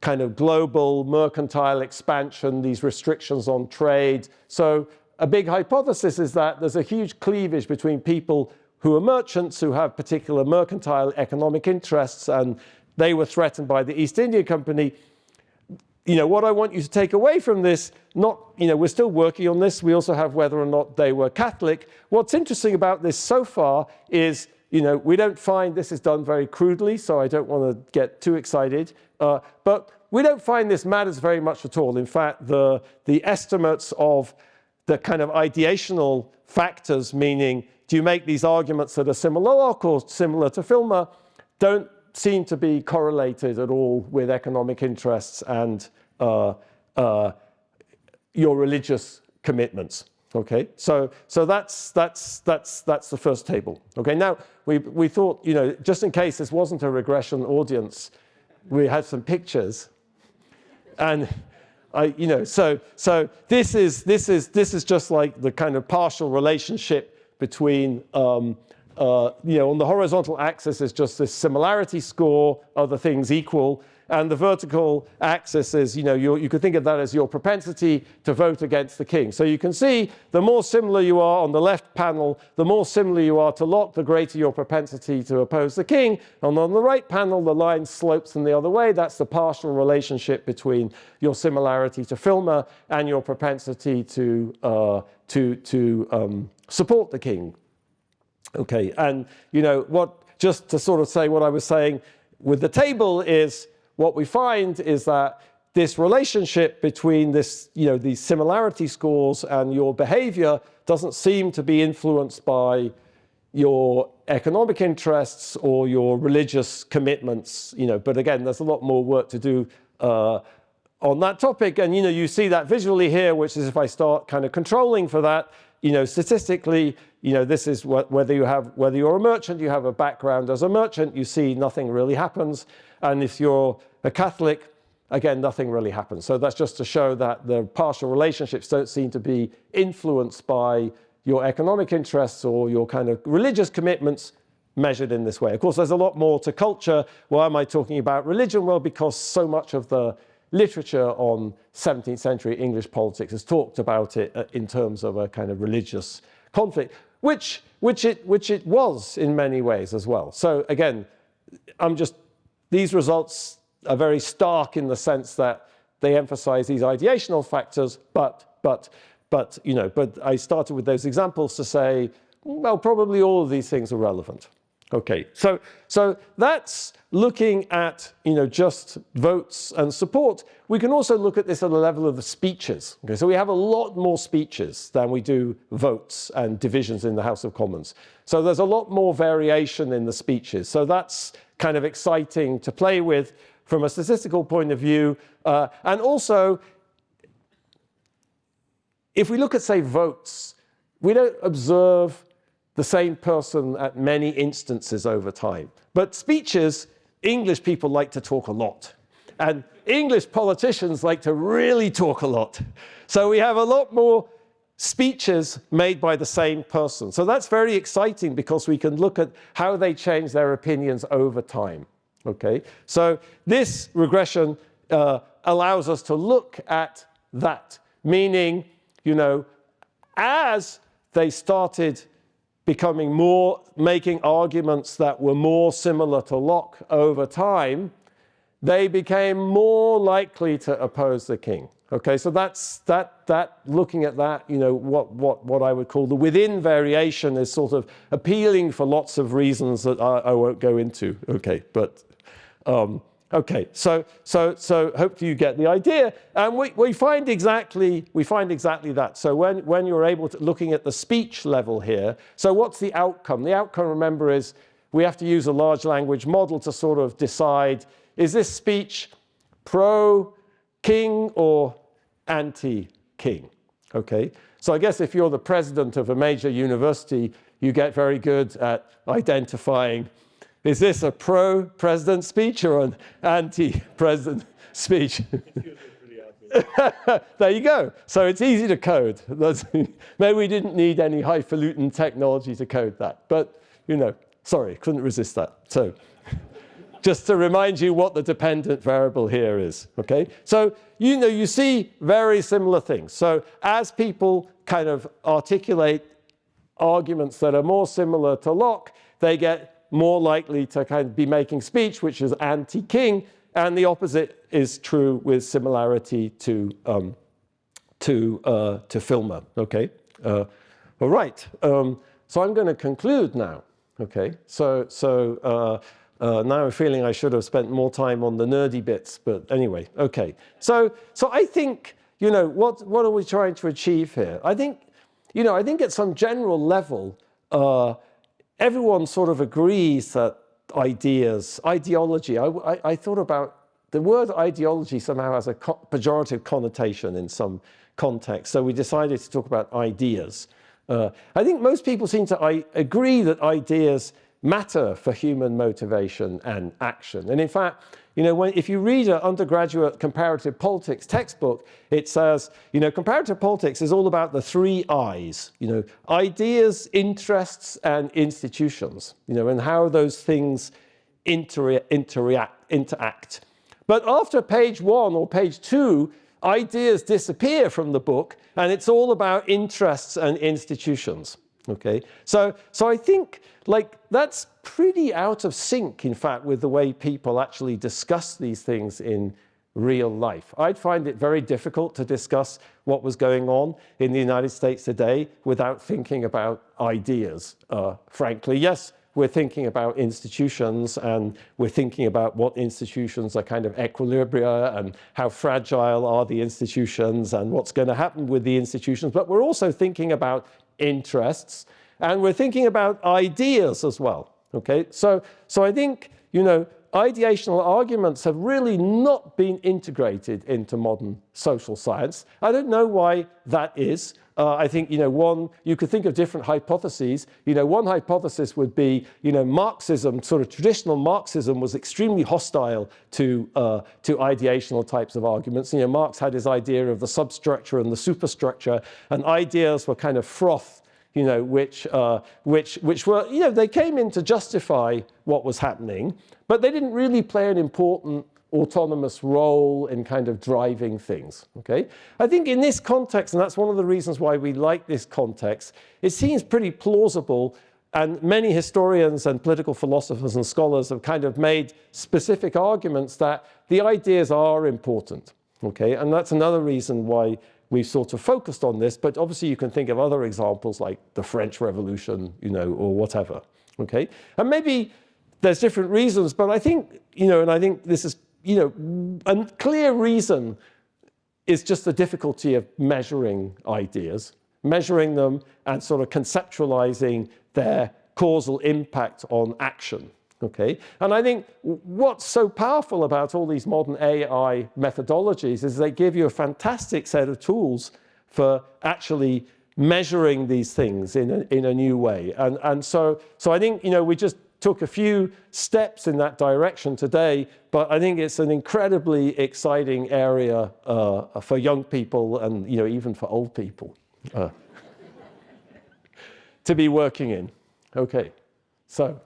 kind of global mercantile expansion, these restrictions on trade. So a big hypothesis is that there's a huge cleavage between people who are merchants, who have particular mercantile economic interests, and they were threatened by the East India Company. You know, what I want you to take away from this, not, you know, we're still working on this. We also have whether or not they were Catholic. What's interesting about this so far is, you know, we don't find, this is done very crudely, so I don't want to get too excited, but we don't find this matters very much at all. In fact, the estimates of the kind of ideational factors, meaning do you make these arguments that are similar Locke or similar to Filmer, don't seem to be correlated at all with economic interests and your religious commitments. Okay, so that's the first table. Okay, now we thought, you know, just in case this wasn't a regression audience, we had some pictures, and you know, so this is just like the kind of partial relationship between you know, on the horizontal axis is just this similarity score, other things equal. And the vertical axis is, you know, you could think of that as your propensity to vote against the king. So you can see the more similar you are on the left panel, the more similar you are to Locke, the greater your propensity to oppose the king. And on the right panel, the line slopes in the other way. That's the partial relationship between your similarity to Filmer and your propensity to support the king. Okay, and you know, just to sort of say what I was saying with the table is, what we find is that this relationship between this, you know, these similarity scores and your behavior doesn't seem to be influenced by your economic interests or your religious commitments, you know, but again, there's a lot more work to do on that topic. And, you know, you see that visually here, which is if I start kind of controlling for that, you know, statistically, you know, this is whether you're a merchant, you have a background as a merchant, you see nothing really happens. And if you're a Catholic, again, nothing really happens. So that's just to show that the partial relationships don't seem to be influenced by your economic interests or your kind of religious commitments measured in this way. Of course, there's a lot more to culture. Why am I talking about religion? Well, because so much of the literature on 17th century English politics has talked about it in terms of a kind of religious conflict, which it was in many ways as well. So again, these results are very stark in the sense that they emphasize these ideational factors, but I started with those examples to say, well, probably all of these things are relevant. Okay, so that's looking at, you know, just votes and support. We can also look at this at the level of the speeches. Okay, so we have a lot more speeches than we do votes and divisions in the House of Commons. So there's a lot more variation in the speeches. So that's kind of exciting to play with from a statistical point of view. And also, if we look at, say, votes, we don't observe the same person at many instances over time. But speeches, English people like to talk a lot. And English politicians like to really talk a lot. So we have a lot more speeches made by the same person. So that's very exciting because we can look at how they change their opinions over time. Okay, so this regression allows us to look at that, meaning, you know, as they started becoming more, making arguments that were more similar to Locke over time, they became more likely to oppose the king. Okay, so that's looking at that, you know, what I would call the within variation is sort of appealing for lots of reasons that I won't go into. Okay, but Okay, so hopefully you get the idea, and we find exactly that. So when you're able to looking at the speech level here, so what's the outcome? The outcome, remember, is we have to use a large language model to sort of decide, is this speech pro-king or anti-king? Okay, so I guess if you're the president of a major university, you get very good at identifying, is this a pro-president speech or an anti-president speech? There you go. So it's easy to code. Maybe we didn't need any highfalutin technology to code that. But, sorry, couldn't resist that. So just to remind you what the dependent variable here is. Okay? So, you see very similar things. So as people kind of articulate arguments that are more similar to Locke, they get more likely to kind of be making speech, which is anti-king, and the opposite is true with similarity to Filmer. Okay, all right. So I'm going to conclude now. Okay, so now I'm feeling I should have spent more time on the nerdy bits, but anyway. Okay, so I think what are we trying to achieve here? I think at some general level. Everyone sort of agrees that ideology, I thought about the word ideology somehow has a pejorative connotation in some context, so we decided to talk about ideas. I think most people seem to agree that ideas matter for human motivation and action. And in fact, if you read an undergraduate comparative politics textbook, it says, comparative politics is all about the 3 I's, ideas, interests, and institutions, and how those things interact. But after page 1 or page 2, ideas disappear from the book, and it's all about interests and institutions. Okay, so I think that's pretty out of sync, in fact, with the way people actually discuss these things in real life. I'd find it very difficult to discuss what was going on in the United States today without thinking about ideas, frankly. Yes, we're thinking about institutions, and we're thinking about what institutions are kind of equilibria and how fragile are the institutions and what's going to happen with the institutions. But we're also thinking about interests, and we're thinking about ideas as well. Okay, so I think ideational arguments have really not been integrated into modern social science. I don't know why that is. I think you could think of different hypotheses. One hypothesis would be Marxism, sort of traditional Marxism, was extremely hostile to ideational types of arguments. Marx had his idea of the substructure and the superstructure, and ideas were kind of froth, which were they came in to justify what was happening, but they didn't really play an important autonomous role in kind of driving things. Okay, I think in this context, and that's one of the reasons why we like this context, it seems pretty plausible, and many historians and political philosophers and scholars have kind of made specific arguments that the ideas are important. Okay, and that's another reason why we've sort of focused on this, but obviously you can think of other examples like the French Revolution, or whatever. Okay, and maybe there's different reasons, but I think, and I think this is, a clear reason is just the difficulty of measuring ideas, measuring them and sort of conceptualizing their causal impact on action. Okay, and I think what's so powerful about all these modern AI methodologies is they give you a fantastic set of tools for actually measuring these things in a new way. And so I think, we just took a few steps in that direction today, but I think it's an incredibly exciting area for young people and even for old people to be working in. Okay, so.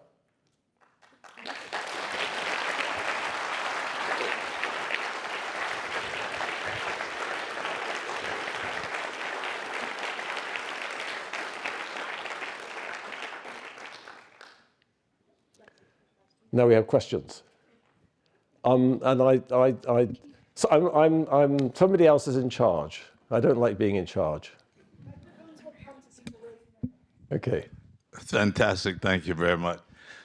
Now we have questions, and so I'm somebody else is in charge. I don't like being in charge. Okay. Fantastic. Thank you very much.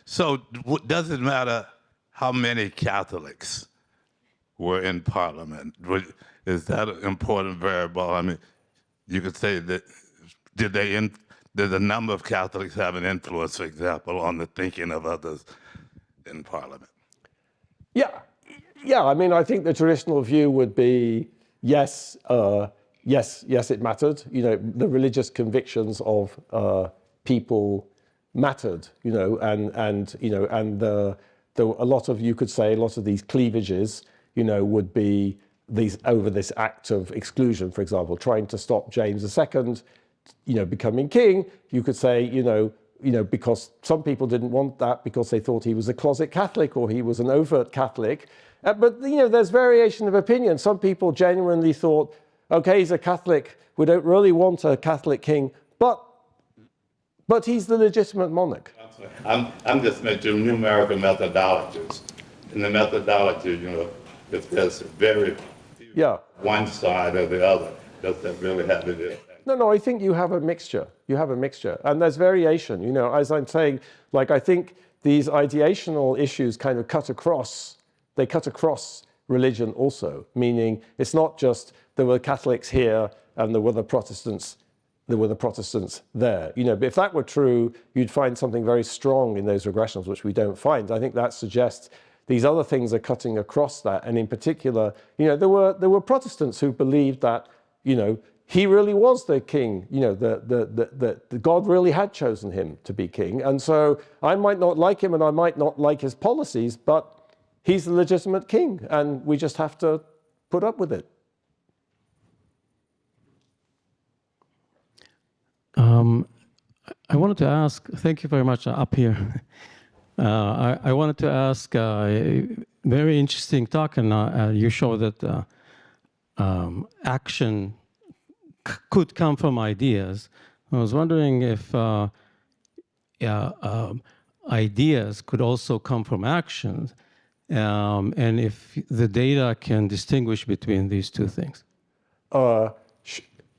So does it matter how many Catholics were in Parliament? Is that an important variable? I mean, you could say that, did the number of Catholics have an influence, for example, on the thinking of others in Parliament? Yeah. I mean, I think the traditional view would be yes, yes, it mattered. You know, the religious convictions of people mattered. You know, and a lot of, you could say, a lot of these cleavages, you know, would be these over this act of exclusion, for example, trying to stop James II, you know, becoming king. You could say, you know, because some people didn't want that because they thought he was a closet Catholic or he was an overt Catholic. But, you know, there's variation of opinion. Some people genuinely thought, okay, he's a Catholic. We don't really want a Catholic king, but he's the legitimate monarch. I'm just mentioning numerical methodologies. In the methodology, you know, if there's very few, one side or the other, does that really have an impact? No, I think you have a mixture. You have a mixture. And there's variation. You know, as I'm saying, like, I think these ideational issues kind of cut across religion also, meaning it's not just there were Catholics here and there were the Protestants there. You know, but if that were true, you'd find something very strong in those regressions, which we don't find. I think that suggests these other things are cutting across that. And in particular, you know, there were Protestants who believed that, you know, he really was the king, you know, the God really had chosen him to be king. And so I might not like him and I might not like his policies, but he's the legitimate king and we just have to put up with it. I wanted to ask, thank you very much, up here. I wanted to ask a very interesting talk, and you show that action could come from ideas. I was wondering if ideas could also come from actions, and if the data can distinguish between these two things.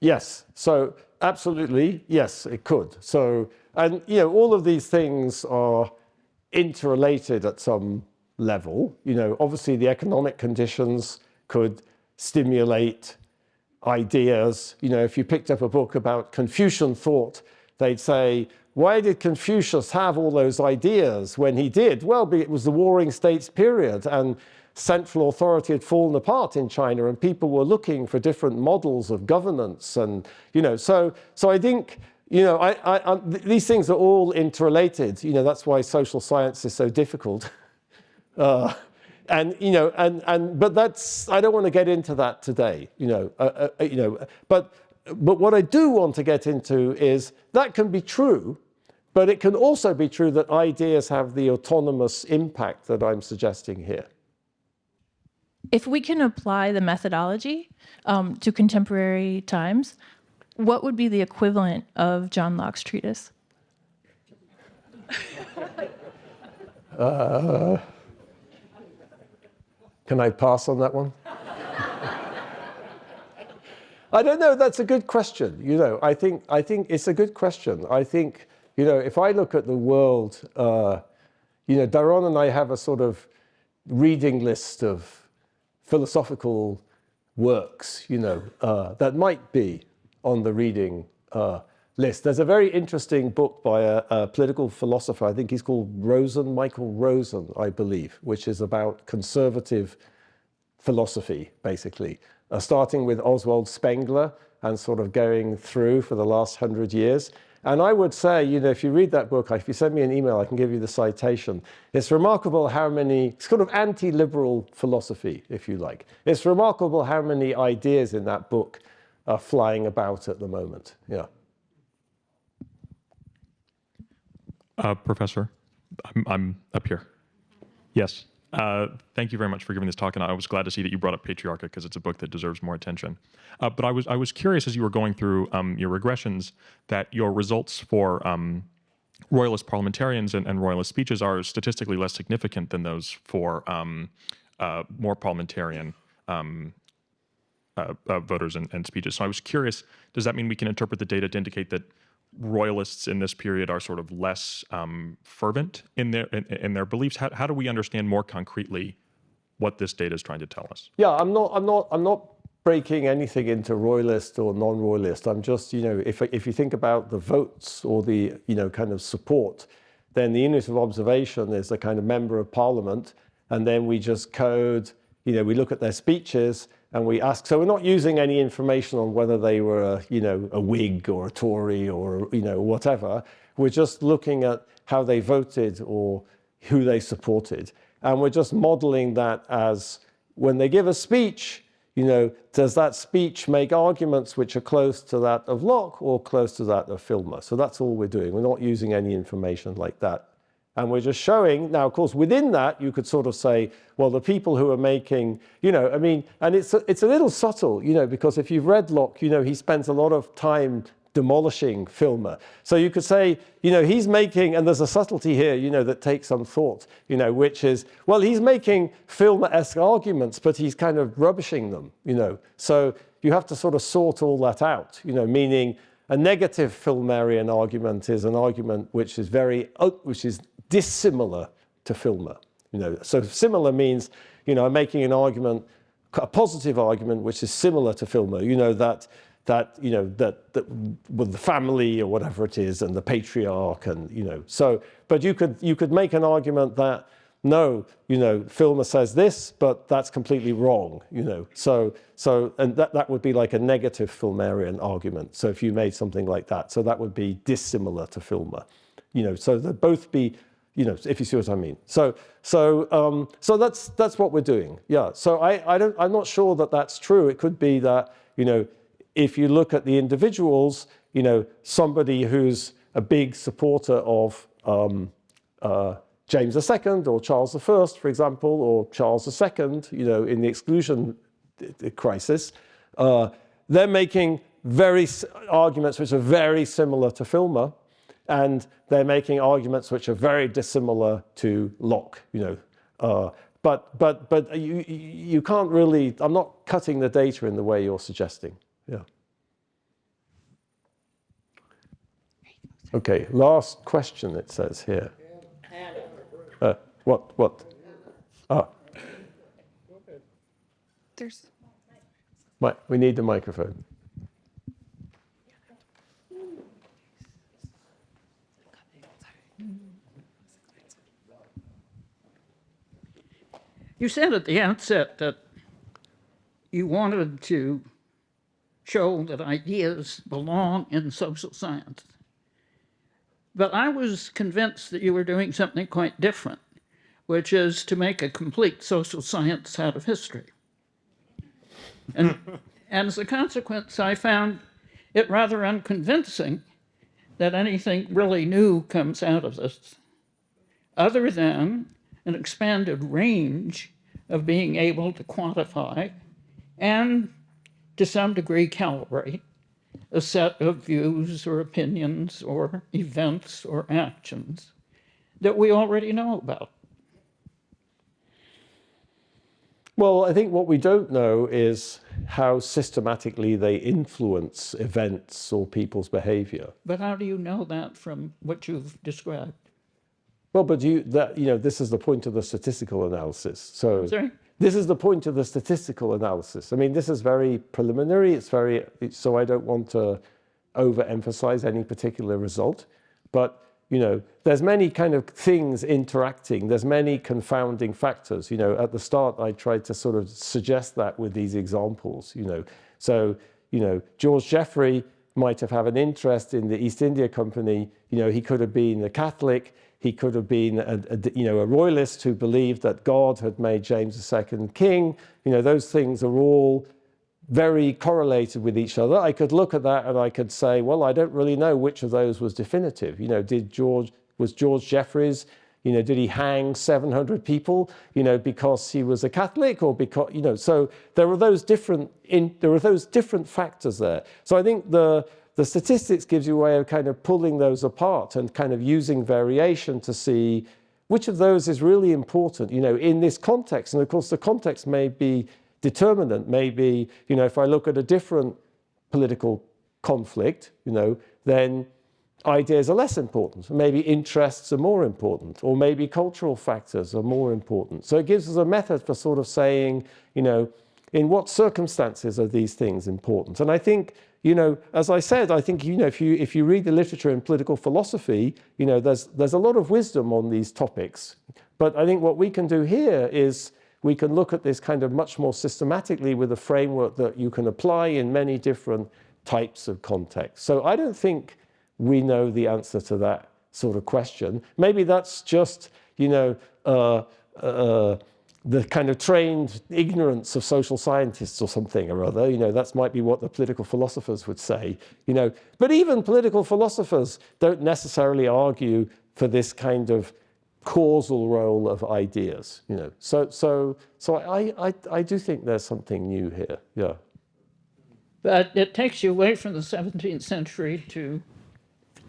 Yes, so absolutely, yes, it could. So, and you know, all of these things are interrelated at some level. You know, obviously the economic conditions could stimulate ideas. You know, if you picked up a book about Confucian thought, they'd say, why did Confucius have all those ideas when he did? Well, it was the Warring States period, and central authority had fallen apart in China, and people were looking for different models of governance. And, you know, so I think, you know, these things are all interrelated. You know, that's why social science is so difficult. And, you know, but that's, I don't want to get into that today, you know, but what I do want to get into is that can be true, but it can also be true that ideas have the autonomous impact that I'm suggesting here. If we can apply the methodology to contemporary times, what would be the equivalent of John Locke's treatise? Can I pass on that one? I don't know. That's a good question. You know, I think it's a good question. I think, you know, if I look at the world, you know, Daron and I have a sort of reading list of philosophical works, you know, that might be on the reading list. There's a very interesting book by a political philosopher, I think he's called Michael Rosen, I believe, which is about conservative philosophy, basically, starting with Oswald Spengler and sort of going through for the last 100 years. And I would say, you know, if you read that book, if you send me an email, I can give you the citation. It's remarkable how many, it's kind of anti-liberal philosophy, if you like. It's remarkable how many ideas in that book are flying about at the moment. Yeah. Professor, I'm up here. Yes. Thank you very much for giving this talk, and I was glad to see that you brought up Patriarcha because it's a book that deserves more attention. But I was curious as you were going through your regressions that your results for royalist parliamentarians and royalist speeches are statistically less significant than those for more parliamentarian voters and speeches. So I was curious, does that mean we can interpret the data to indicate that royalists in this period are sort of less fervent in their beliefs? How do we understand more concretely what this data is trying to tell us? Yeah, I'm not breaking anything into royalist or non-royalist. I'm just, if you think about the votes or the, kind of support, then the unit of observation is a kind of member of parliament, and then we just code, we look at their speeches and we ask, so we're not using any information on whether they were a Whig or a Tory or, whatever. We're just looking at how they voted or who they supported. And we're just modeling that as when they give a speech, does that speech make arguments which are close to that of Locke or close to that of Filmer? So that's all we're doing. We're not using any information like that. And we're just showing, now, of course, within that, you could sort of say, well, the people who are making, and it's a little subtle, because if you've read Locke, he spends a lot of time demolishing Filmer. So you could say, he's making, and there's a subtlety here, that takes some thought, which is, well, he's making Filmer-esque arguments, but he's kind of rubbishing them, So you have to sort of sort all that out, meaning a negative Filmerian argument is an argument which is dissimilar to Filmer. So similar means, I'm making an argument, a positive argument, which is similar to Filmer. That with the family or whatever it is, and the patriarch, and So, but you could make an argument that no, Filmer says this, but that's completely wrong. So and that would be like a negative Filmerian argument. So if you made something like that, so that would be dissimilar to Filmer. So they'd both be, if you see what I mean. So that's what we're doing. Yeah. So I'm not sure that that's true. It could be that, if you look at the individuals, somebody who's a big supporter of James II or Charles I, for example, or Charles II, in the exclusion crisis, they're making arguments which are very similar to Filmer, and they're making arguments which are very dissimilar to Locke. But you can't really. I'm not cutting the data in the way you're suggesting. Yeah. Okay. Last question. It says here. What? There's. We need the microphone. You said at the outset that you wanted to show that ideas belong in social science. But I was convinced that you were doing something quite different, which is to make a complete social science out of history. And as a consequence, I found it rather unconvincing that anything really new comes out of this, other than an expanded range of being able to quantify and, to some degree, calibrate a set of views or opinions or events or actions that we already know about. Well, I think what we don't know is how systematically they influence events or people's behavior. But how do you know that from what you've described? Well, but this is the point of the statistical analysis. So Sorry? This is the point of the statistical analysis. I mean, this is very preliminary. So I don't want to overemphasize any particular result. But, there's many kind of things interacting. There's many confounding factors. At the start, I tried to sort of suggest that with these examples, So, George Jeffrey might have had an interest in the East India Company. He could have been a Catholic. He could have been a royalist who believed that God had made James II king. Those things are all very correlated with each other. I could look at that and I could say, well, I don't really know which of those was definitive. Was George Jeffreys, did he hang 700 people, because he was a Catholic, or because, so there are those different factors there. So I think the statistics gives you a way of kind of pulling those apart and kind of using variation to see which of those is really important, in this context. And of course, the context may be determinant. Maybe, if I look at a different political conflict, then ideas are less important. Maybe interests are more important, or maybe cultural factors are more important. So it gives us a method for sort of saying, you know, in what circumstances are these things important? And I think, you know, as I said, I think, you know, if you read the literature in political philosophy, you know, there's a lot of wisdom on these topics. But I think what we can do here is we can look at this kind of much more systematically with a framework that you can apply in many different types of contexts. So I don't think we know the answer to that sort of question. Maybe that's just, you know, the kind of trained ignorance of social scientists or something or other. You know, that might be what the political philosophers would say. You know, but even political philosophers don't necessarily argue for this kind of causal role of ideas. You know, so I do think there's something new here. Yeah. But it takes you away from the 17th century to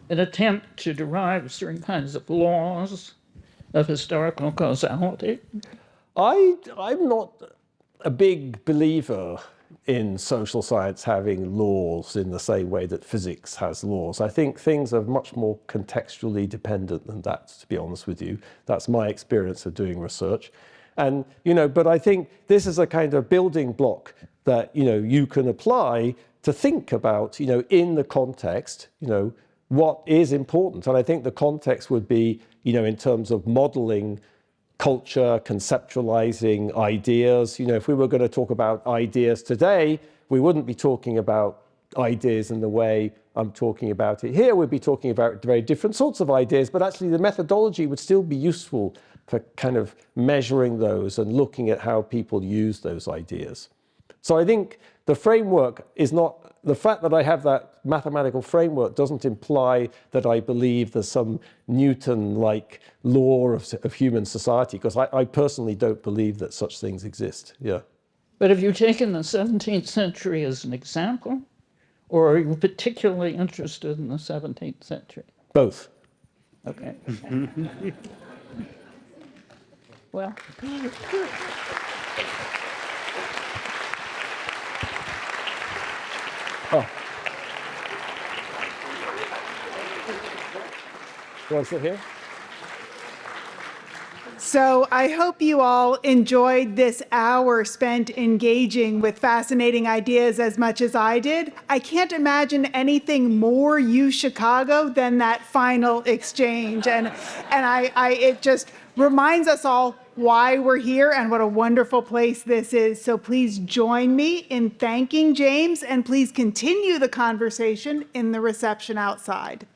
an attempt to derive certain kinds of laws of historical causality. I'm not a big believer in social science having laws in the same way that physics has laws. I think things are much more contextually dependent than that, to be honest with you. That's my experience of doing research. And, you know, but I think this is a kind of building block that, you know, you can apply to think about, you know, in the context, you know, what is important. And I think the context would be, you know, in terms of modeling culture, conceptualizing ideas. You know, if we were going to talk about ideas today, we wouldn't be talking about ideas in the way I'm talking about it here. We'd be talking about very different sorts of ideas, but actually the methodology would still be useful for kind of measuring those and looking at how people use those ideas. So I think the framework is not, the fact that I have that mathematical framework doesn't imply that I believe there's some Newton-like law of human society, because I personally don't believe that such things exist. Yeah. But have you taken the 17th century as an example, or are you particularly interested in the 17th century? Both. Okay. Well. Oh. You want to sit here? So I hope you all enjoyed this hour spent engaging with fascinating ideas as much as I did. I can't imagine anything more UChicago than that final exchange. And it just reminds us all why we're here and what a wonderful place this is. So please join me in thanking James, and please continue the conversation in the reception outside.